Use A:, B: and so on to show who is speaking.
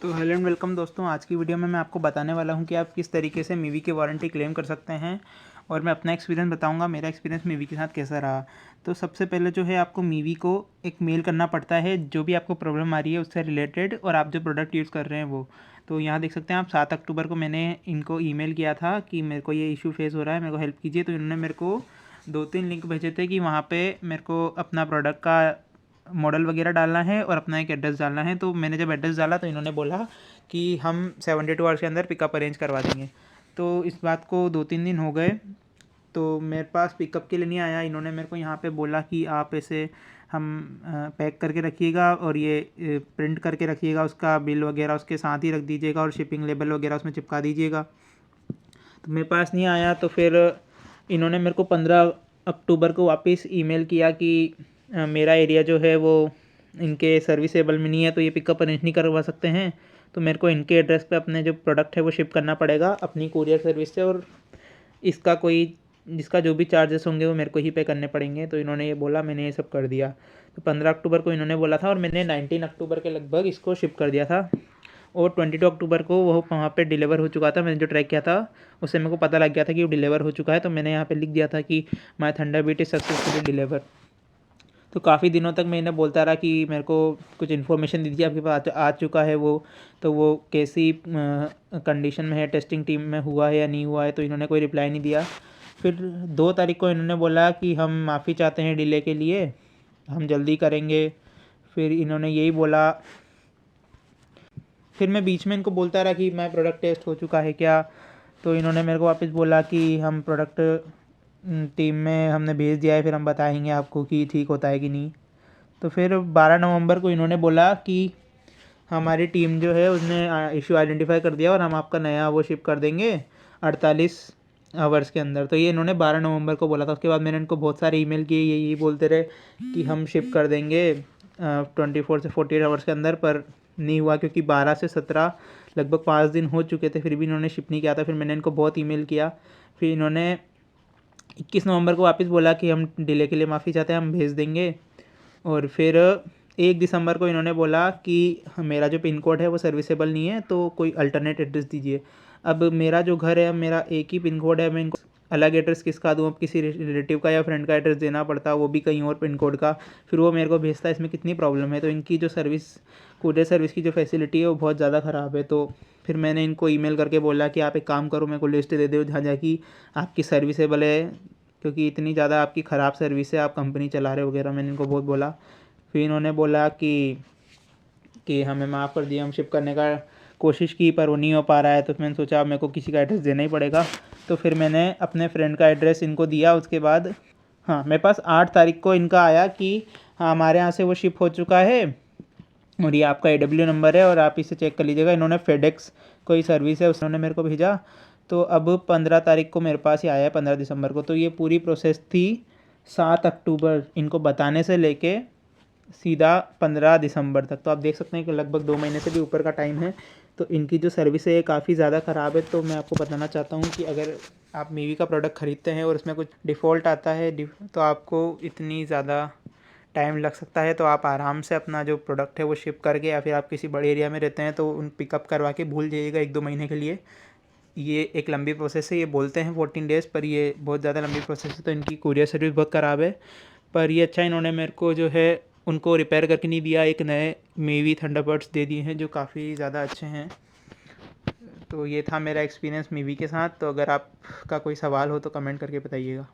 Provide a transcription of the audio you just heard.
A: तो hello and welcome दोस्तों। आज की वीडियो में मैं आपको बताने वाला हूं कि आप किस तरीके से मीवी की वारंटी क्लेम कर सकते हैं और मैं अपना एक्सपीरियंस बताऊंगा, मेरा एक्सपीरियंस मीवी के साथ कैसा रहा। तो सबसे पहले जो है आपको मीवी को एक मेल करना पड़ता है जो भी आपको प्रॉब्लम आ रही है उससे रिलेटेड और आप जो प्रोडक्ट यूज़ कर रहे हैं वो। तो यहाँ देख सकते हैं आप 7 अक्टूबर को मैंने इनको ईमेल किया था कि मेरे को ये इशू फेस हो रहा है, मेरे को हेल्प कीजिए। तो इन्होंने मेरे को 2-3 लिंक भेजे थे कि वहाँ पे मेरे को अपना प्रोडक्ट का मॉडल वगैरह डालना है और अपना एक एड्रेस डालना है। तो मैंने जब एड्रेस डाला तो इन्होंने बोला कि हम 72 आवर्स के अंदर पिकअप अरेंज करवा देंगे। तो इस बात को 2-3 दिन हो गए तो मेरे पास पिकअप के लिए नहीं आया। इन्होंने मेरे को यहाँ पे बोला कि आप ऐसे हम पैक करके रखिएगा और ये प्रिंट करके रखिएगा, उसका बिल वगैरह उसके साथ ही रख दीजिएगा और शिपिंग लेबल वगैरह उसमें चिपका दीजिएगा। तो मेरे पास नहीं आया। तो फिर इन्होंने मेरे को 15 अक्टूबर को वापस ईमेल किया कि मेरा एरिया जो है वो इनके सर्विसेबल में नहीं है तो ये पिकअप अरेंज नहीं करवा सकते हैं। तो मेरे को इनके एड्रेस पे अपने जो प्रोडक्ट है वो शिप करना पड़ेगा अपनी कुरियर सर्विस से, और इसका जिसका जो भी चार्जेस होंगे वो मेरे को ही पे करने पड़ेंगे। तो इन्होंने ये बोला, मैंने ये सब कर दिया। तो 15 अक्टूबर को इन्होंने बोला था और मैंने 19 अक्टूबर के लगभग इसको शिप कर दिया था और 22 अक्टूबर को वो वहाँ पे डिलीवर हो चुका था। मैंने जो ट्रैक किया था उससे मेरे को पता लग गया था कि वो डिलीवर हो चुका है। तो मैंने यहाँ पे लिख दिया था कि my Thunderbird is successfully deliver. तो काफ़ी दिनों तक मैं इन्हें बोलता रहा कि मेरे को कुछ इन्फॉर्मेशन दीजिए, आपके पास आ चुका है वो, तो वो कैसी कंडीशन में है, टेस्टिंग टीम में हुआ है या नहीं हुआ है। तो इन्होंने कोई रिप्लाई नहीं दिया। फिर 2 तारीख को इन्होंने बोला कि हम माफ़ी चाहते हैं डिले के लिए, हम जल्दी करेंगे। फिर इन्होंने यही बोला। फिर मैं बीच में इनको बोलता रहा कि मैं प्रोडक्ट टेस्ट हो चुका है क्या। तो इन्होंने मेरे को वापस बोला कि हम प्रोडक्ट टीम में हमने भेज दिया है, फिर हम बताएंगे आपको कि ठीक होता है कि नहीं। तो फिर 12 नवंबर को इन्होंने बोला कि हमारी टीम जो है उसने इशू आइडेंटिफाई कर दिया और हम आपका नया वो शिप कर देंगे 48 आवर्स के अंदर। तो ये इन्होंने 12 नवंबर को बोला था। उसके बाद मैंने इनको बहुत सारे ईमेल किए, यही बोलते रहे कि हम शिप कर देंगे 24 से 48 आवर्स के अंदर, पर नहीं हुआ क्योंकि 12 से 17 लगभग 5 दिन हो चुके थे, फिर भी इन्होंने शिप नहीं किया था। फिर मैंने इनको बहुत ईमेल किया। फिर इन्होंने 21 नवंबर को वापस बोला कि हम डिले के लिए माफ़ी चाहते हैं, हम भेज देंगे। और फिर 1 दिसंबर को इन्होंने बोला कि मेरा जो पिन कोड है वो सर्विसेबल नहीं है तो कोई अल्टरनेट एड्रेस दीजिए। अब मेरा जो घर है, मेरा एक ही पिन कोड है, मैं इनको अलग एड्रेस किसका दूँ। अब किसी रिलेटिव का या फ्रेंड का एड्रेस देना पड़ता, वो भी कहीं और पिन कोड का, फिर वो मेरे को भेजता है, इसमें कितनी प्रॉब्लम है। तो इनकी जो कुरियर सर्विस की जो फैसिलिटी है वो बहुत ज़्यादा ख़राब है। तो फिर मैंने इनको ईमेल करके बोला कि आप एक काम करो, मेरे को लिस्ट दे दो जहाँ जहाँ की आपकी सर्विसेबल है, क्योंकि इतनी ज़्यादा आपकी ख़राब सर्विस है, आप कंपनी चला रहे वगैरह। मैंने इनको बहुत बोला। फिर इन्होंने बोला कि हमें माफ़ कर दिया, हम शिप करने का कोशिश की पर वो नहीं हो पा रहा है। तो मैंने सोचा अब मेरे को किसी का एड्रेस देना ही पड़ेगा। तो फिर मैंने अपने फ्रेंड का एड्रेस इनको दिया। उसके बाद हाँ, मेरे पास 8 तारीख को इनका आया कि हाँ हमारे यहाँ से वो शिप हो चुका है और ये आपका AW नंबर है और आप इसे चेक कर लीजिएगा। इन्होंने फेडेक्स कोई सर्विस है उसने मेरे को भेजा। तो अब 15 तारीख को मेरे पास ही आया है, 15 दिसंबर को। तो ये पूरी प्रोसेस थी 7 अक्टूबर इनको बताने से लेके सीधा 15 दिसंबर तक। तो आप देख सकते हैं कि लगभग 2 महीने से भी ऊपर का टाइम है। तो इनकी जो सर्विस है ये काफ़ी ज़्यादा ख़राब है। तो मैं आपको बताना चाहता हूँ कि अगर आप मीवी का प्रोडक्ट ख़रीदते हैं और इसमें कुछ डिफ़ॉल्ट आता है तो आपको इतनी ज़्यादा टाइम लग सकता है। तो आप आराम से अपना जो प्रोडक्ट है वो शिप करके, या फिर आप किसी बड़े एरिया में रहते हैं तो उन पिकअप करवा के भूल जाइएगा 1-2 महीने के लिए। ये एक लंबी प्रोसेस है, ये बोलते हैं 14 डेज़ पर ये बहुत ज़्यादा लंबी प्रोसेस है। तो इनकी कुरियर सर्विस बहुत ख़राब है। पर ये अच्छा, इन्होंने मेरे को जो है उनको रिपेयर करके नहीं दिया, एक नए मीवी थंडरबर्ड्स दे दिए हैं जो काफ़ी ज़्यादा अच्छे हैं। तो ये था मेरा एक्सपीरियंस मीवी के साथ। तो अगर आपका कोई सवाल हो तो कमेंट करके बताइएगा।